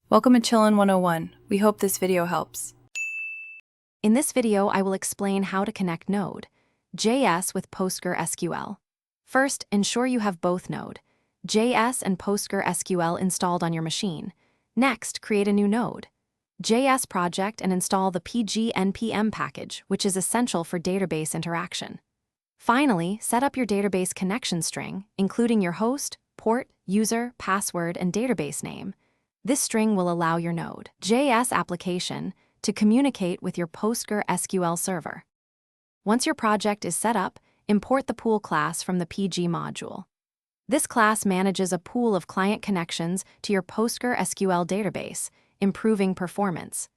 Welcome to Chillin' 101. We hope this video helps. In this video, I will explain how to connect Node.js with Postgresql. First, ensure you have both Node.js and Postgresql installed on your machine. Next, create a new Node.js project and install the pg-npm package, which is essential for database interaction. Finally, set up your database connection string, including your host, port, user, password, and database name. This string will allow your Node.js application to communicate with your PostgreSQL server. Once your project is set up, import the pool class from the PG module. This class manages a pool of client connections to your PostgreSQL database, improving performance.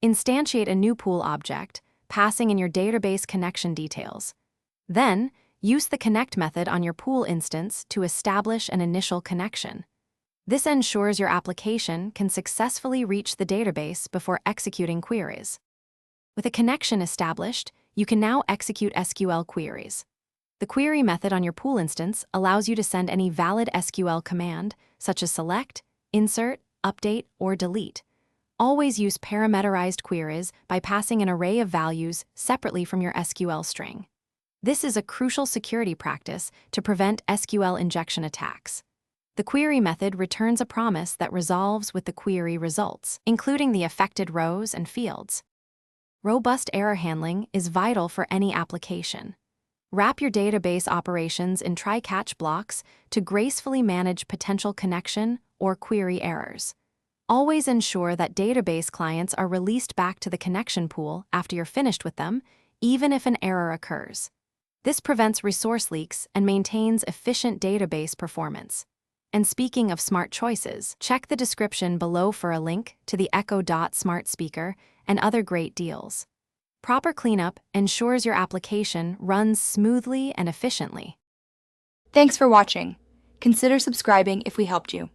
Instantiate a new pool object, passing in your database connection details. Then, use the connect method on your pool instance to establish an initial connection. This ensures your application can successfully reach the database before executing queries. With a connection established, you can now execute SQL queries. The query method on your pool instance allows you to send any valid SQL command, such as select, insert, update, or delete. Always use parameterized queries by passing an array of values separately from your SQL string. This is a crucial security practice to prevent SQL injection attacks. The query method returns a promise that resolves with the query results, including the affected rows and fields. Robust error handling is vital for any application. Wrap your database operations in try-catch blocks to gracefully manage potential connection or query errors. Always ensure that database clients are released back to the connection pool after you're finished with them, even if an error occurs. This prevents resource leaks and maintains efficient database performance. And speaking of smart choices, check the description below for a link to the Echo Dot smart speaker and other great deals. Proper cleanup ensures your application runs smoothly and efficiently. Thanks for watching. Consider subscribing if we helped you.